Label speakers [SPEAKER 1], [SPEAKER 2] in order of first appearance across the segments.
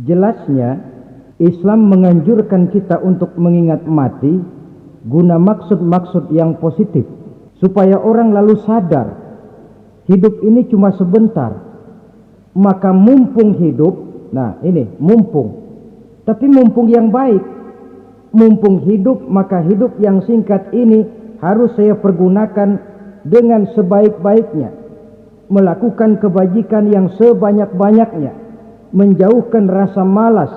[SPEAKER 1] Jelasnya Islam menganjurkan kita untuk mengingat mati guna maksud-maksud yang positif, supaya orang lalu sadar hidup ini cuma sebentar. Maka mumpung hidup, nah ini mumpung, tapi mumpung yang baik. Mumpung hidup, maka hidup yang singkat ini harus saya pergunakan dengan sebaik-baiknya, melakukan kebajikan yang sebanyak-banyaknya, menjauhkan rasa malas,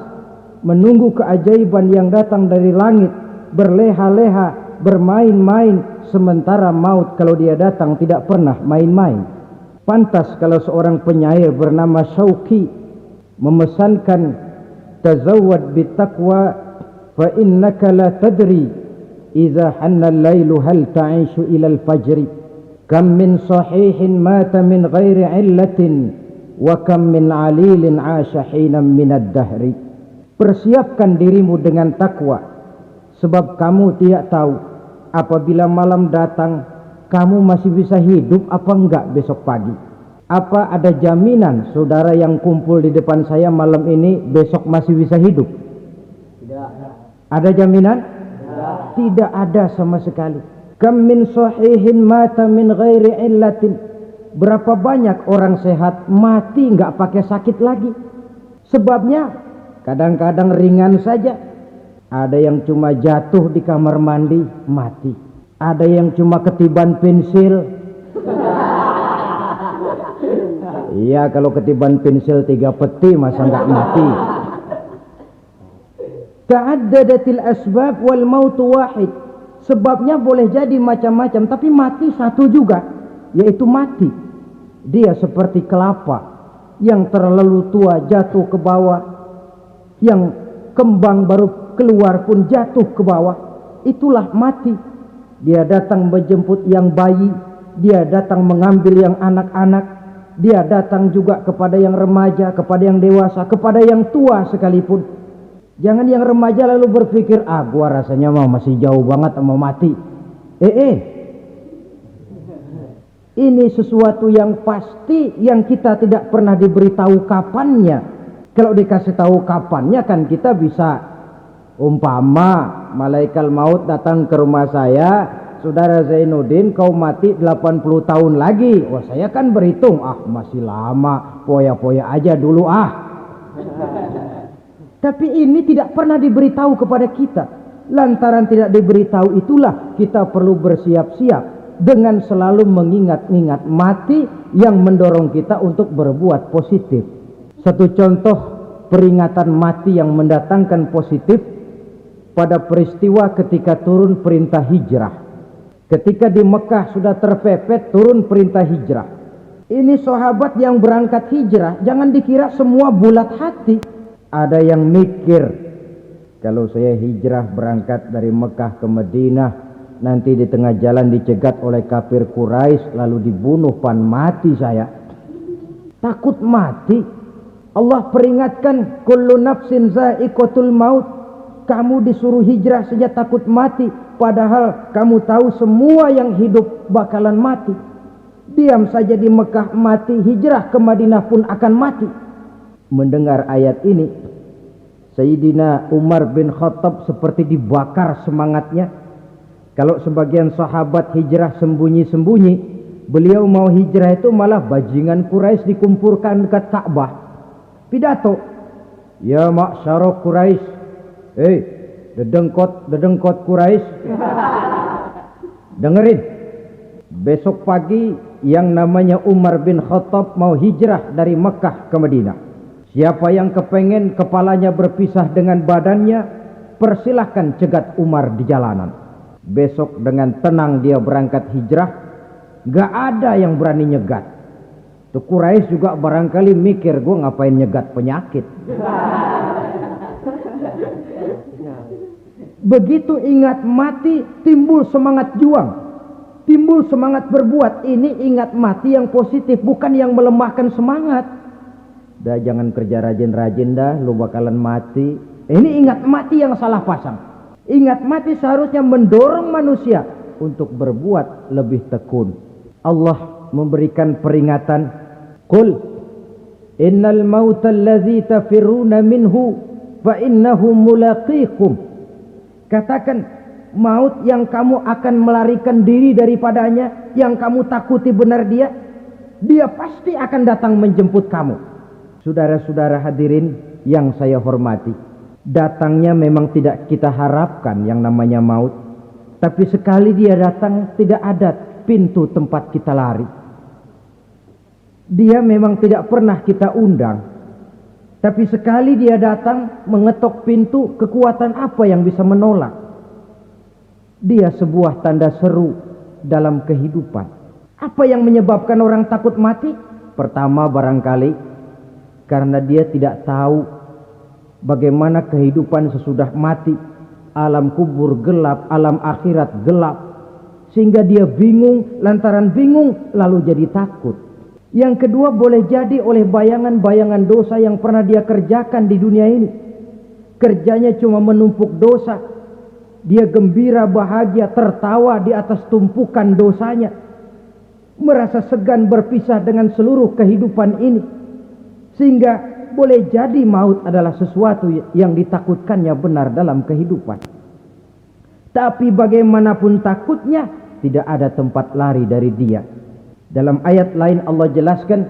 [SPEAKER 1] menunggu keajaiban yang datang dari langit, berleha-leha, bermain-main, sementara maut kalau dia datang tidak pernah main-main. Pantas kalau seorang penyair bernama Syauqi memesankan, tazawwad bittaqwa fa innaka la tadri idza hanna al-lailu hal ta'ishu ila al-fajri, kam min sahihin mata min ghairi illatin wa kam min alilin 'asha hinan min ad-dahri. Persiapkan dirimu dengan takwa, sebab kamu tidak tahu apabila malam datang kamu masih bisa hidup apa enggak besok pagi. Apa ada jaminan saudara yang kumpul di depan saya malam ini besok masih bisa hidup? Tidak. Ada jaminan? Tidak ada sama sekali. Kam min sahihin mata min ghairi illatin. Berapa banyak orang sehat mati enggak pakai sakit lagi. Sebabnya kadang-kadang ringan saja. Ada yang cuma jatuh di kamar mandi, mati. Ada yang cuma ketiban pensil. Iya, kalau ketiban pensil 3 peti masa enggak mati. Ta'addadatil asbab wal mautu wahid. Sebabnya boleh jadi macam-macam, tapi mati satu juga, yaitu mati. Dia seperti kelapa yang terlalu tua jatuh ke bawah, yang kembang baru keluar pun jatuh ke bawah. Itulah mati. Dia datang menjemput yang bayi, dia datang mengambil yang anak-anak, dia datang juga kepada yang remaja, kepada yang dewasa, kepada yang tua sekalipun. Jangan yang remaja lalu berpikir, gua rasanya masih jauh banget mau mati. Ini sesuatu yang pasti yang kita tidak pernah diberitahu kapannya. Kalau dikasih tahu kapannya kan kita bisa, umpama malaikat maut datang ke rumah saya, saudara Zainuddin kau mati 80 tahun lagi. Wah, saya kan berhitung, masih lama, poya-poya aja dulu Tapi ini tidak pernah diberitahu kepada kita. Lantaran tidak diberitahu itulah kita perlu bersiap-siap dengan selalu mengingat-ingat mati yang mendorong kita untuk berbuat positif. Satu contoh peringatan mati yang mendatangkan positif pada peristiwa ketika turun perintah hijrah. Ketika di Mekah sudah terpepet turun perintah hijrah. Ini sahabat yang berangkat hijrah, jangan dikira semua bulat hati. Ada yang mikir, kalau saya hijrah berangkat dari Mekah ke Madinah, nanti di tengah jalan dicegat oleh kafir Quraisy lalu dibunuh, mati saya. Takut mati. Allah peringatkan, kullu nafsin za'iqatul maut. Kamu disuruh hijrah saja takut mati, padahal kamu tahu semua yang hidup bakalan mati. Diam saja di Mekah mati, hijrah ke Madinah pun akan mati. Mendengar ayat ini, Sayyidina Umar bin Khattab seperti dibakar semangatnya. Kalau sebagian sahabat hijrah sembunyi-sembunyi, beliau mau hijrah itu malah bajingan Quraisy dikumpulkan dekat Ka'bah. Pidato, ya ma'syarah Quraisy, dedengkot Quraisy, dengerin, besok pagi yang namanya Umar bin Khattab mau hijrah dari Mekah ke Madinah. Siapa yang kepengen kepalanya berpisah dengan badannya, persilahkan cegat Umar di jalanan. Besok dengan tenang dia berangkat hijrah, gak ada yang berani nyegat. Tuh Quraisy juga barangkali mikir, gue ngapain nyegat penyakit. Begitu ingat mati, timbul semangat juang, timbul semangat berbuat. Ini ingat mati yang positif, bukan yang melemahkan semangat. Dah jangan kerja rajin-rajin dah, lu bakalan mati. Ini ingat mati yang salah pasang. Ingat mati seharusnya mendorong manusia untuk berbuat lebih tekun. Allah memberikan peringatan, qul Innal mauta allazi tafirruna minhu fa innahu mulaqikum. Katakan, maut yang kamu akan melarikan diri daripadanya, yang kamu takuti benar dia pasti akan datang menjemput kamu. Saudara-saudara hadirin yang saya hormati, datangnya memang tidak kita harapkan yang namanya maut. Tapi sekali dia datang, tidak ada pintu tempat kita lari. Dia memang tidak pernah kita undang. Tapi sekali dia datang, mengetok pintu, kekuatan apa yang bisa menolak? Dia sebuah tanda seru dalam kehidupan. Apa yang menyebabkan orang takut mati? Pertama barangkali karena dia tidak tahu bagaimana kehidupan sesudah mati. Alam kubur gelap, alam akhirat gelap, sehingga dia bingung. Lantaran bingung lalu jadi takut. Yang kedua boleh jadi oleh bayangan-bayangan dosa yang pernah dia kerjakan di dunia ini. Kerjanya cuma menumpuk dosa. Dia gembira, bahagia, tertawa di atas tumpukan dosanya, merasa segan berpisah dengan seluruh kehidupan ini. Sehingga boleh jadi maut adalah sesuatu yang ditakutkannya benar dalam kehidupan. Tapi bagaimanapun takutnya, tidak ada tempat lari dari dia. Dalam ayat lain Allah jelaskan,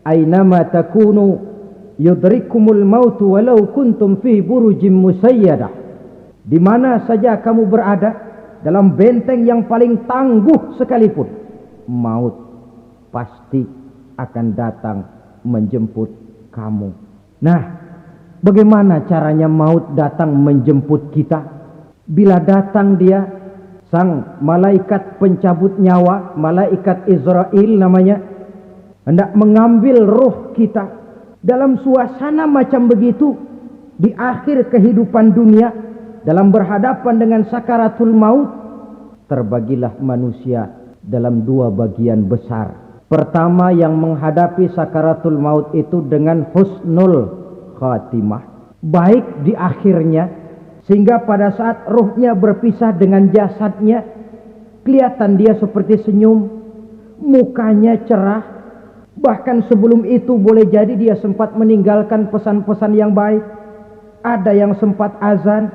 [SPEAKER 1] Aynama takunu yudrikumul mautu walau kuntum fi burujim musayyadah. Di mana saja kamu berada, dalam benteng yang paling tangguh sekalipun, maut pasti akan datang menjemput kamu. Nah, bagaimana caranya maut datang menjemput kita? Bila datang dia, sang malaikat pencabut nyawa, malaikat Israel namanya, hendak mengambil roh kita. Dalam suasana macam begitu, di akhir kehidupan dunia, dalam berhadapan dengan sakaratul maut, terbagilah manusia dalam dua bagian besar. Pertama, yang menghadapi sakaratul maut itu dengan husnul khatimah, baik di akhirnya, sehingga pada saat ruhnya berpisah dengan jasadnya, kelihatan dia seperti senyum, mukanya cerah. Bahkan sebelum itu boleh jadi dia sempat meninggalkan pesan-pesan yang baik. Ada yang sempat azan,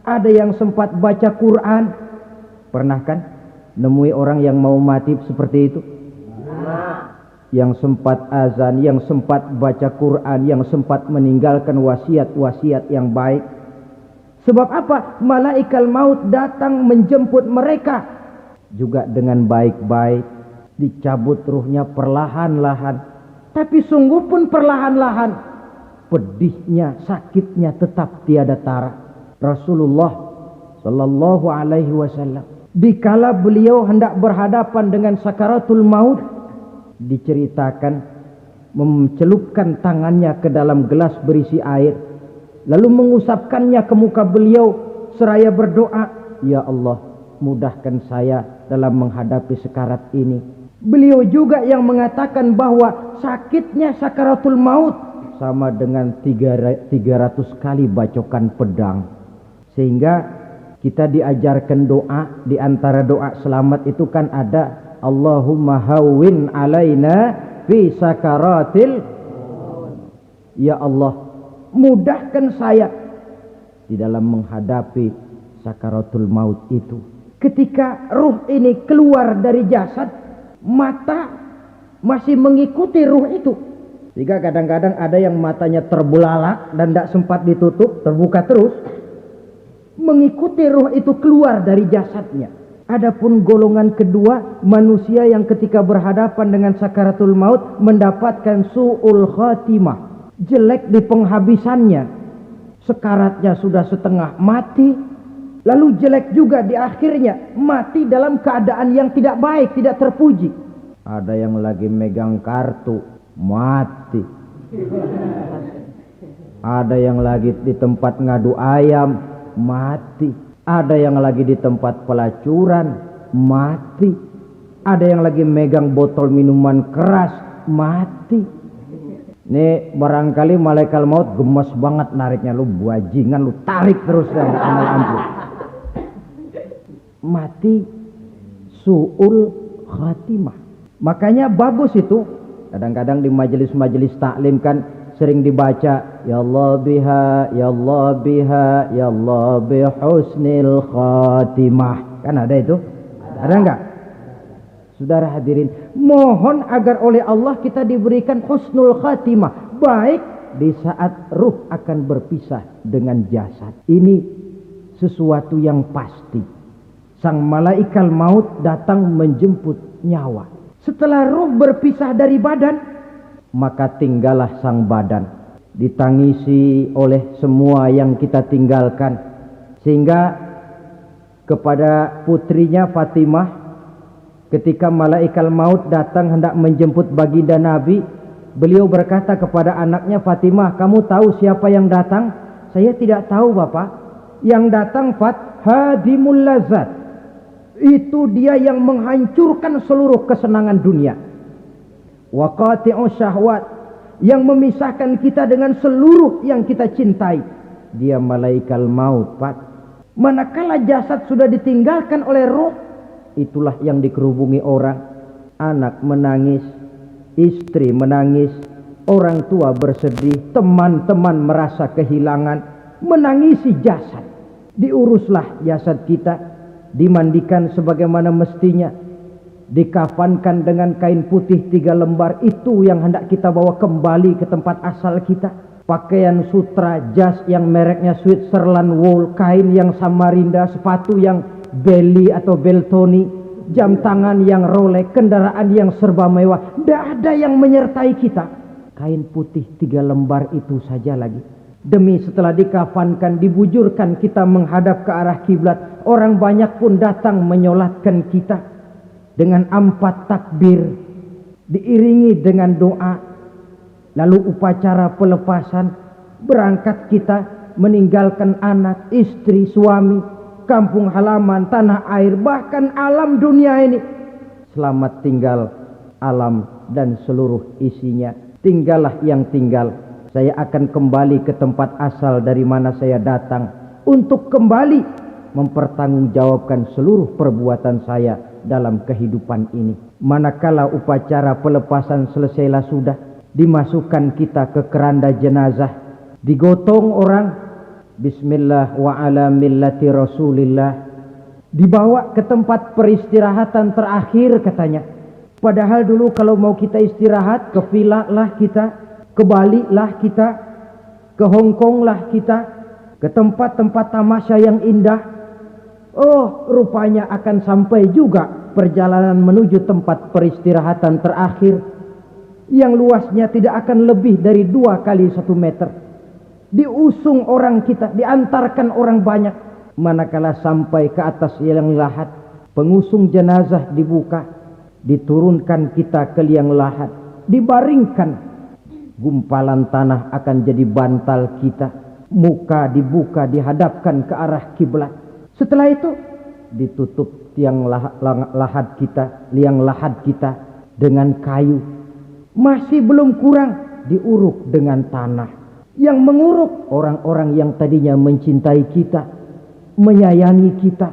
[SPEAKER 1] ada yang sempat baca Quran. Pernah kan nemui orang yang mau mati seperti itu? Yang sempat azan, yang sempat baca Quran, yang sempat meninggalkan wasiat-wasiat yang baik. Sebab apa? Malaikat maut datang menjemput mereka juga dengan baik-baik, dicabut ruhnya perlahan-lahan. Tapi sungguh pun perlahan-lahan, pedihnya, sakitnya tetap tiada tara. Rasulullah sallallahu alaihi wasallam, dikala beliau hendak berhadapan dengan sakaratul maut, diceritakan mencelupkan tangannya ke dalam gelas berisi air, lalu mengusapkannya ke muka beliau seraya berdoa, "Ya Allah, mudahkan saya dalam menghadapi sekarat ini." Beliau juga yang mengatakan bahwa sakitnya sakaratul maut sama dengan 300 kali bacokan pedang. Sehingga kita diajarkan doa, di antara doa selamat itu kan ada, Allahumma hawwin alaina fi sakaratil, ya Allah, mudahkan saya di dalam menghadapi sakaratul maut itu. Ketika ruh ini keluar dari jasad, mata masih mengikuti ruh itu. Sehingga kadang-kadang ada yang matanya terbelalak dan tidak sempat ditutup, terbuka terus, mengikuti ruh itu keluar dari jasadnya. Adapun golongan kedua, manusia yang ketika berhadapan dengan sakaratul maut mendapatkan su'ul khatimah, jelek di penghabisannya. Sekaratnya sudah setengah mati, lalu jelek juga di akhirnya, mati dalam keadaan yang tidak baik, tidak terpuji. Ada yang lagi megang kartu, mati. Ada yang lagi di tempat ngadu ayam, mati. Ada yang lagi di tempat pelacuran, mati. Ada yang lagi megang botol minuman keras, mati. Nih barangkali malaikat maut gemes banget nariknya, lu bajingan, lu tarik terus dan amal ampun. Mati su'ul khatimah. Makanya bagus itu Kadang-kadang di majelis-majelis taklim kan sering dibaca ya Allah biha, ya Allah biha, ya Allah bi husnil khatimah. Kan ada itu? Ada enggak? Saudara hadirin, mohon agar oleh Allah kita diberikan husnul khatimah, baik di saat ruh akan berpisah dengan jasad. Ini sesuatu yang pasti. Sang malaikat maut datang menjemput nyawa. Setelah ruh berpisah dari badan, maka tinggallah sang badan, ditangisi oleh semua yang kita tinggalkan. Sehingga kepada putrinya Fatimah, ketika malaikat maut datang hendak menjemput baginda Nabi, beliau berkata kepada anaknya, Fatimah, kamu tahu siapa yang datang? Saya tidak tahu, Bapak. Yang datang hadimul lazat. Itu dia yang menghancurkan seluruh kesenangan dunia. Wa qati'us syahwat, yang memisahkan kita dengan seluruh yang kita cintai. Dia malaikat maut, Pak. Manakala jasad sudah ditinggalkan oleh roh, itulah yang dikerubungi orang. Anak menangis, istri menangis, orang tua bersedih, teman-teman merasa kehilangan, menangisi jasad. Diuruslah jasad kita, dimandikan sebagaimana mestinya, dikafankan dengan kain putih 3 lembar. Itu yang hendak kita bawa kembali ke tempat asal kita. Pakaian sutra, jas yang mereknya Switzerland wool, kain yang Samarinda, sepatu yang Belly atau Beltoni, jam tangan yang Rolex, kendaraan yang serba mewah. Tidak ada yang menyertai kita. Kain putih 3 lembar itu saja lagi. Demi setelah dikafankan, dibujurkan kita menghadap ke arah kiblat. Orang banyak pun datang menyolatkan kita dengan 4 takbir, diiringi dengan doa. Lalu upacara pelepasan, berangkat kita meninggalkan anak, istri, suami, kampung halaman, tanah air, bahkan alam dunia ini. Selamat tinggal alam dan seluruh isinya. Tinggallah yang tinggal. Saya akan kembali ke tempat asal dari mana saya datang, untuk kembali mempertanggungjawabkan seluruh perbuatan saya dalam kehidupan ini. Manakala upacara pelepasan selesailah sudah, dimasukkan kita ke keranda jenazah, digotong orang, bismillah wa ala millati rasulillah, dibawa ke tempat peristirahatan terakhir katanya. Padahal dulu kalau mau kita istirahat, ke villa lah kita, ke Bali lah kita, ke Hong Kong lah kita, ke tempat-tempat tamasya yang indah. Oh, rupanya akan sampai juga perjalanan menuju tempat peristirahatan terakhir, yang luasnya tidak akan lebih dari 2 kali 1 meter. Diusung orang kita, diantarkan orang banyak. Manakala sampai ke atas liang lahat, pengusung jenazah dibuka, diturunkan kita ke liang lahat, dibaringkan. Gumpalan tanah akan jadi bantal kita. Muka dibuka, dihadapkan ke arah kiblat. Setelah itu ditutup liang lahat kita dengan kayu. Masih belum kurang, diuruk dengan tanah. Yang menguruk orang-orang yang tadinya mencintai kita, menyayangi kita.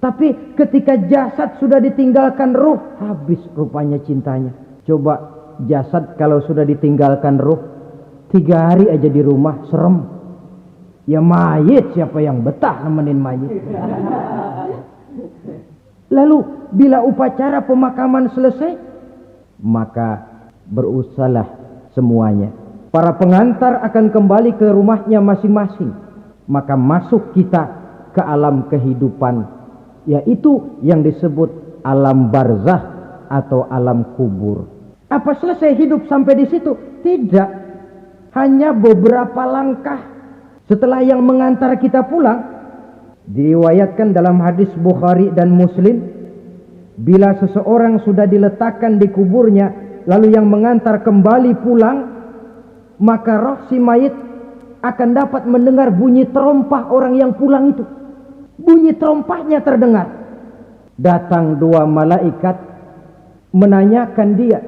[SPEAKER 1] Tapi ketika jasad sudah ditinggalkan ruh, habis rupanya cintanya. Coba jasad kalau sudah ditinggalkan ruh, 3 hari aja di rumah, serem. Ya mayit, siapa yang betah nemenin mayit? Lalu bila upacara pemakaman selesai, maka berusahlah semuanya. Para pengantar akan kembali ke rumahnya masing-masing. Maka masuk kita ke alam kehidupan, yaitu yang disebut alam barzakh atau alam kubur. Apa selesai hidup sampai di situ? Tidak. Hanya beberapa langkah setelah yang mengantar kita pulang. Diriwayatkan dalam hadis Bukhari dan Muslim, bila seseorang sudah diletakkan di kuburnya, lalu yang mengantar kembali pulang, maka roh si mayit akan dapat mendengar bunyi terompah orang yang pulang itu. Bunyi terompahnya terdengar. Datang 2 malaikat menanyakan dia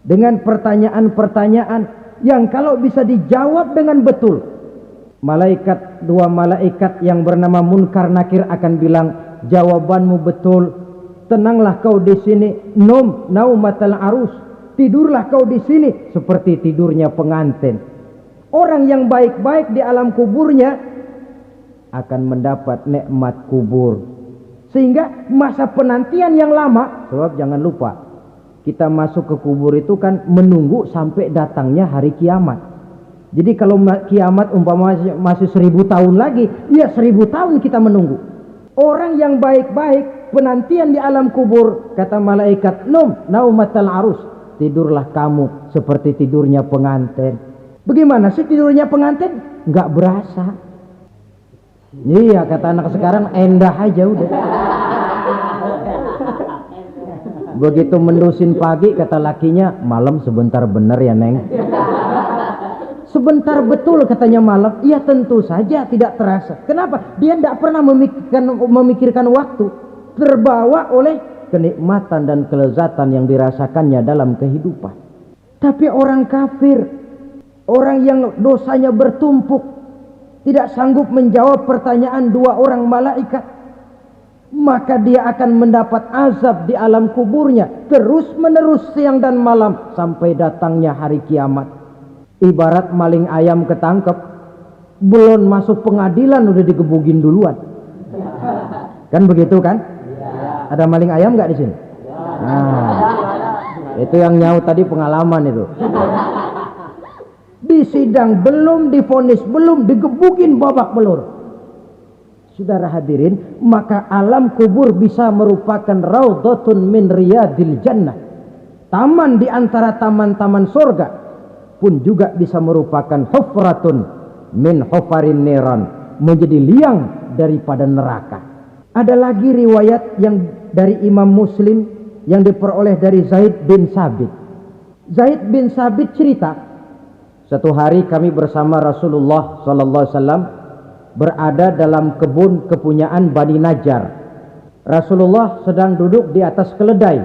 [SPEAKER 1] dengan pertanyaan-pertanyaan yang kalau bisa dijawab dengan betul, 2 malaikat yang bernama Munkar Nakir akan bilang, jawabanmu betul, tenanglah kau di sini, naumatal arus, tidurlah kau di sini seperti tidurnya pengantin. Orang yang baik-baik di alam kuburnya akan mendapat nikmat kubur. Sehingga masa penantian yang lama, sebab jangan lupa, kita masuk ke kubur itu kan menunggu sampai datangnya hari kiamat. Jadi kalau kiamat umpama masih 1000 tahun lagi, ya 1000 tahun kita menunggu. Orang yang baik-baik penantian di alam kubur, kata malaikat, naumatal arus, tidurlah kamu seperti tidurnya pengantin. Bagaimana sih tidurnya pengantin? Nggak berasa. Iya, kata anak sekarang, endah aja udah. Begitu mendusin pagi, kata lakinya, malam sebentar bener ya Neng. Sebentar betul katanya malam. Iya tentu saja tidak terasa. Kenapa? Dia tidak pernah memikirkan waktu. Terbawa oleh kenikmatan dan kelezatan yang dirasakannya dalam kehidupan. Tapi orang kafir, orang yang dosanya bertumpuk, tidak sanggup menjawab pertanyaan dua orang malaikat, maka dia akan mendapat azab di alam kuburnya terus menerus siang dan malam sampai datangnya hari kiamat. Ibarat maling ayam ketangkep, belum masuk pengadilan udah digebugin duluan. Kan begitu kan? Ada maling ayam nggak di sini? Nah, itu yang nyaut tadi pengalaman itu. Di sidang belum divonis, belum digebugin babak belur. Saudara hadirin, maka alam kubur bisa merupakan raudhatun min riyadil jannah. Taman di antara taman-taman surga, pun juga bisa merupakan hufratun min hufarin niran, menjadi liang daripada neraka. Ada lagi riwayat yang dari Imam Muslim yang diperoleh dari Zaid bin Sabit. Zaid bin Sabit cerita, satu hari kami bersama Rasulullah SAW berada dalam kebun kepunyaan Bani Najjar. Rasulullah sedang duduk di atas keledai.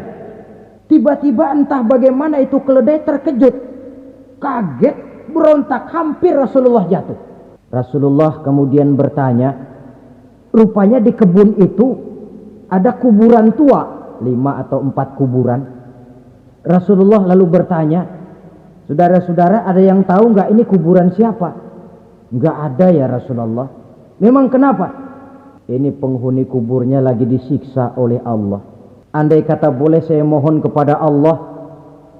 [SPEAKER 1] Tiba-tiba entah bagaimana itu keledai terkejut, kaget, berontak, hampir Rasulullah jatuh. Rasulullah kemudian bertanya, rupanya di kebun itu ada kuburan tua, 5 atau 4 kuburan. Rasulullah lalu bertanya, saudara-saudara ada yang tahu nggak ini kuburan siapa? Nggak ada ya Rasulullah. Memang kenapa? Ini penghuni kuburnya lagi disiksa oleh Allah. Andai kata boleh saya mohon kepada Allah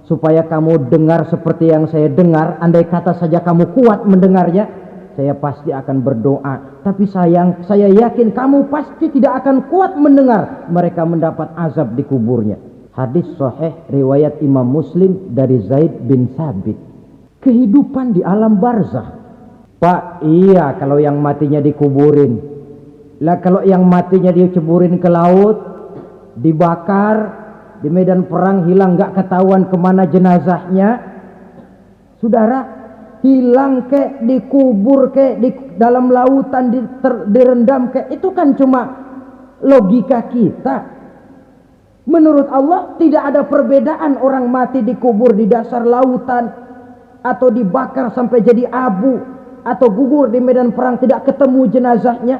[SPEAKER 1] supaya kamu dengar seperti yang saya dengar, andai kata saja kamu kuat mendengarnya, saya pasti akan berdoa. Tapi sayang, saya yakin kamu pasti tidak akan kuat mendengar mereka mendapat azab di kuburnya. Hadis sahih riwayat Imam Muslim dari Zaid bin Sabit. Kehidupan di alam barzakh. Pak, iya kalau yang matinya dikuburin. Lah kalau yang matinya diceburin ke laut, dibakar, di medan perang hilang nggak ketahuan kemana jenazahnya. Saudara, hilang kek, dikubur kek, di dalam lautan direndam kek, itu kan cuma logika kita. Menurut Allah tidak ada perbedaan orang mati dikubur di dasar lautan atau dibakar sampai jadi abu atau gugur di medan perang tidak ketemu jenazahnya.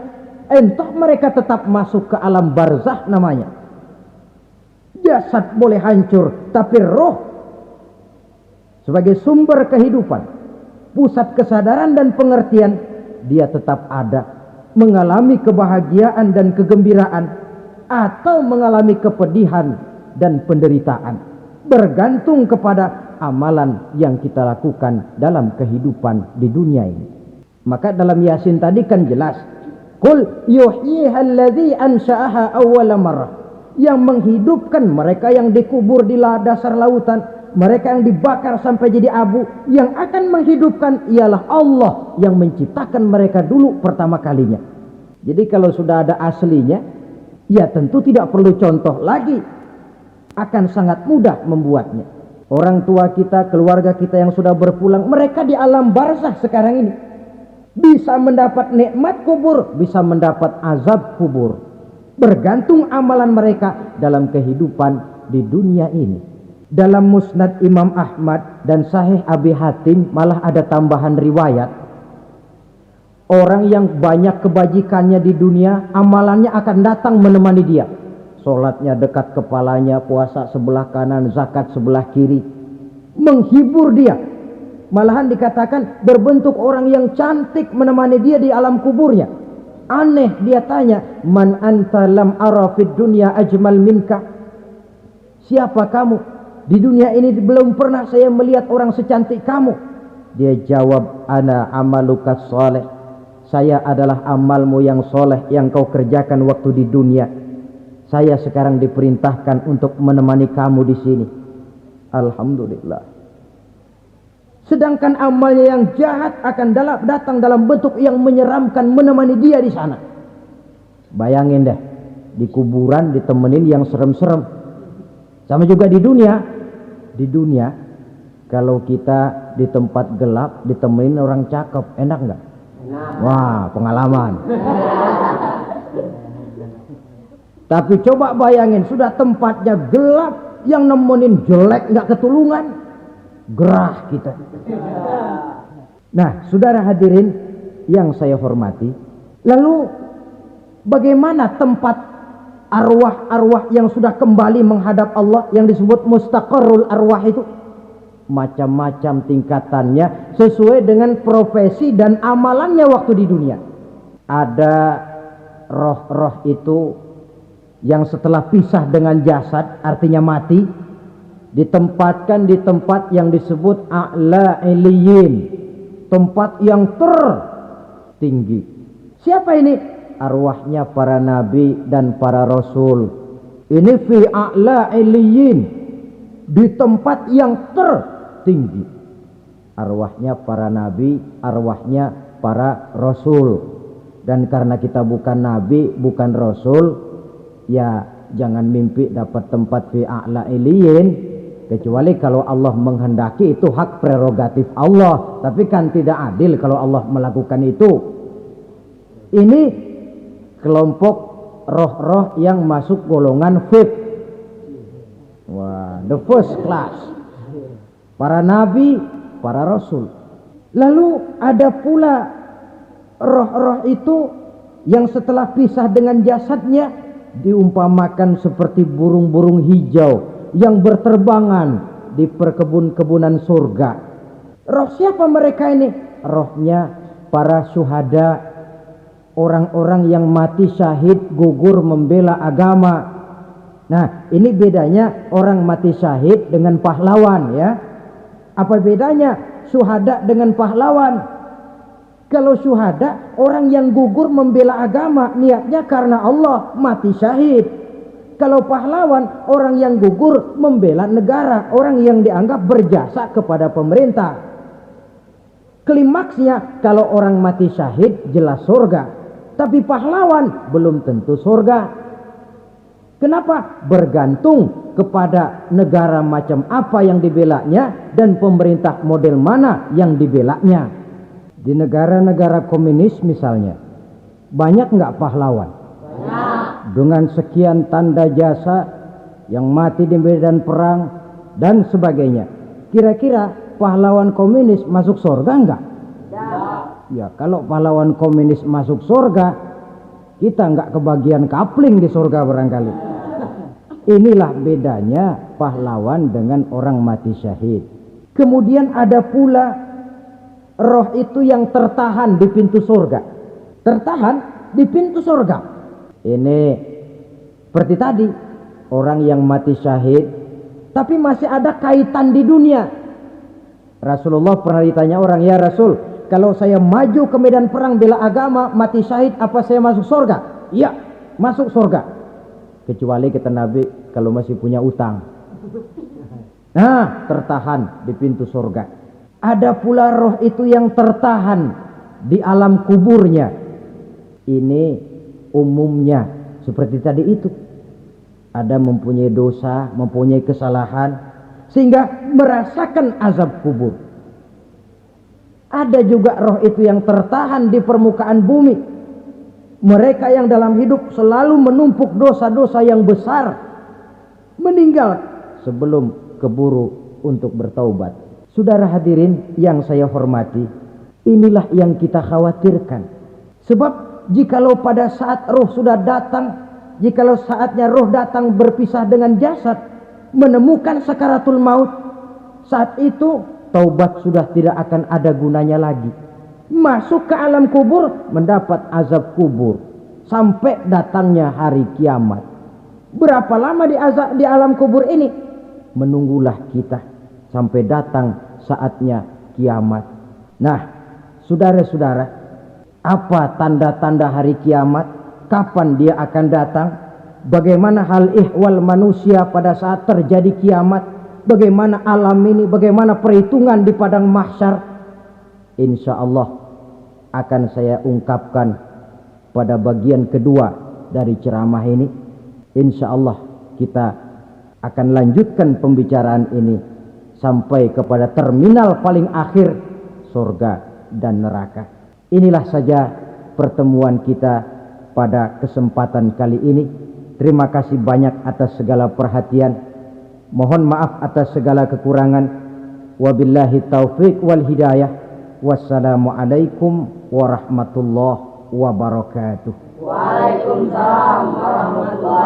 [SPEAKER 1] Entah mereka tetap masuk ke alam barzakh namanya. Jasad boleh hancur, tapi roh sebagai sumber kehidupan, pusat kesadaran dan pengertian, dia tetap ada, mengalami kebahagiaan dan kegembiraan atau mengalami kepedihan dan penderitaan, bergantung kepada amalan yang kita lakukan dalam kehidupan di dunia ini. Maka dalam Yasin tadi kan jelas, qul yuhyiha alladzi ansha'aha awwala marrah, yang menghidupkan mereka yang dikubur di dasar lautan, mereka yang dibakar sampai jadi abu, yang akan menghidupkan ialah Allah yang menciptakan mereka dulu pertama kalinya. Jadi kalau sudah ada aslinya, ya tentu tidak perlu contoh lagi, akan sangat mudah membuatnya. Orang tua kita, keluarga kita yang sudah berpulang, mereka di alam barzakh sekarang ini bisa mendapat nikmat kubur, bisa mendapat azab kubur, bergantung amalan mereka dalam kehidupan di dunia ini. Dalam Musnad Imam Ahmad dan Sahih Abi Hatim malah ada tambahan riwayat, orang yang banyak kebajikannya di dunia, amalannya akan datang menemani dia. Sholatnya dekat kepalanya, puasa sebelah kanan, zakat sebelah kiri. menghibur dia. Malahan dikatakan berbentuk orang yang cantik menemani dia di alam kuburnya. Aneh, dia tanya, man anta lam ara fid dunya ajmal minka. Siapa kamu? Di dunia ini belum pernah saya melihat orang secantik kamu. Dia jawab, ana amaluka soleh. Saya adalah amalmu yang soleh yang kau kerjakan waktu di dunia. Saya sekarang diperintahkan untuk menemani kamu di sini. Alhamdulillah. Sedangkan amalnya yang jahat akan datang dalam bentuk yang menyeramkan menemani dia di sana. Bayangin deh, di kuburan ditemenin yang serem-serem. Sama juga di dunia. Di dunia, kalau kita di tempat gelap ditemenin orang cakep, enak nggak? Wah, pengalaman. Tapi coba bayangin, sudah tempatnya gelap, yang nemenin jelek nggak ketulungan. Gerah kita. Nah, saudara hadirin yang saya hormati, lalu bagaimana tempat arwah-arwah yang sudah kembali menghadap Allah yang disebut mustaqarrul arwah itu? Macam-macam tingkatannya sesuai dengan profesi dan amalannya waktu di dunia. Ada roh-roh itu yang setelah pisah dengan jasad, artinya mati, ditempatkan di tempat yang disebut a'la iliyin, tempat yang tertinggi. Siapa ini? Arwahnya para nabi dan para rasul. Ini fi a'la iliyin, di tempat yang tertinggi. Arwahnya para nabi, arwahnya para rasul. Dan karena kita bukan nabi, bukan rasul, ya jangan mimpi dapat tempat fi a'la iliyin. Kecuali kalau Allah menghendaki, itu hak prerogatif Allah. Tapi kan tidak adil kalau Allah melakukan itu. Ini kelompok roh-roh yang masuk golongan VIP. Wah, the first class. Para nabi, para rasul. Lalu ada pula roh-roh itu yang setelah pisah dengan jasadnya diumpamakan seperti burung-burung hijau yang berterbangan di perkebun-kebunan surga. Roh siapa mereka ini? Rohnya para syuhada, orang-orang yang mati syahid gugur membela agama. Nah, ini bedanya orang mati syahid dengan pahlawan, ya. Apa bedanya syuhada dengan pahlawan? Kalau syuhada, orang yang gugur membela agama, niatnya karena Allah, mati syahid. Kalau pahlawan, orang yang gugur membela negara, orang yang dianggap berjasa kepada pemerintah. Klimaksnya, kalau orang mati syahid jelas surga, tapi pahlawan belum tentu surga. Kenapa? Bergantung kepada negara macam apa yang dibelanya dan pemerintah model mana yang dibelanya. Di negara-negara komunis misalnya, banyak nggak pahlawan? Dengan sekian tanda jasa yang mati di medan perang dan sebagainya. Kira-kira pahlawan komunis masuk surga enggak? Ya, kalau pahlawan komunis masuk surga, kita enggak kebagian kapling di surga barangkali. Inilah bedanya pahlawan dengan orang mati syahid. Kemudian ada pula roh itu yang tertahan di pintu surga. Tertahan di pintu surga. Ini seperti tadi, orang yang mati syahid tapi masih ada kaitan di dunia. Rasulullah pernah ditanya orang, ya Rasul, kalau saya maju ke medan perang bela agama, mati syahid, apa saya masuk surga? Iya, masuk surga. Kecuali kata Nabi, kalau masih punya utang. Nah, tertahan di pintu surga. Ada pula roh itu yang tertahan di alam kuburnya. Ini umumnya seperti tadi itu, ada mempunyai dosa, mempunyai kesalahan sehingga merasakan azab kubur. Ada juga roh itu yang tertahan di permukaan bumi, mereka yang dalam hidup selalu menumpuk dosa-dosa yang besar, meninggal sebelum keburu untuk bertaubat. Saudara hadirin yang saya hormati, inilah yang kita khawatirkan. Sebab jikalau pada saat roh sudah datang, jikalau saatnya roh datang berpisah dengan jasad, menemukan sakaratul maut, Saat itu taubat sudah tidak akan ada gunanya lagi. Masuk ke alam kubur, mendapat azab kubur sampai datangnya hari kiamat. Berapa lama di alam kubur ini? Menunggulah kita sampai datang saatnya kiamat. Nah, saudara-saudara, apa tanda-tanda hari kiamat? Kapan dia akan datang? Bagaimana hal ihwal manusia pada saat terjadi kiamat? Bagaimana alam ini? Bagaimana perhitungan di padang mahsyar? Insya Allah akan saya ungkapkan pada bagian kedua dari ceramah ini. Insya Allah kita akan lanjutkan pembicaraan ini sampai kepada terminal paling akhir, surga dan neraka. Inilah saja pertemuan kita pada kesempatan kali ini. Terima kasih banyak atas segala perhatian. Mohon maaf atas segala kekurangan. Wabillahi taufiq wal hidayah. Wassalamualaikum warahmatullahi wabarakatuh.
[SPEAKER 2] Waalaikumsalam warahmatullahi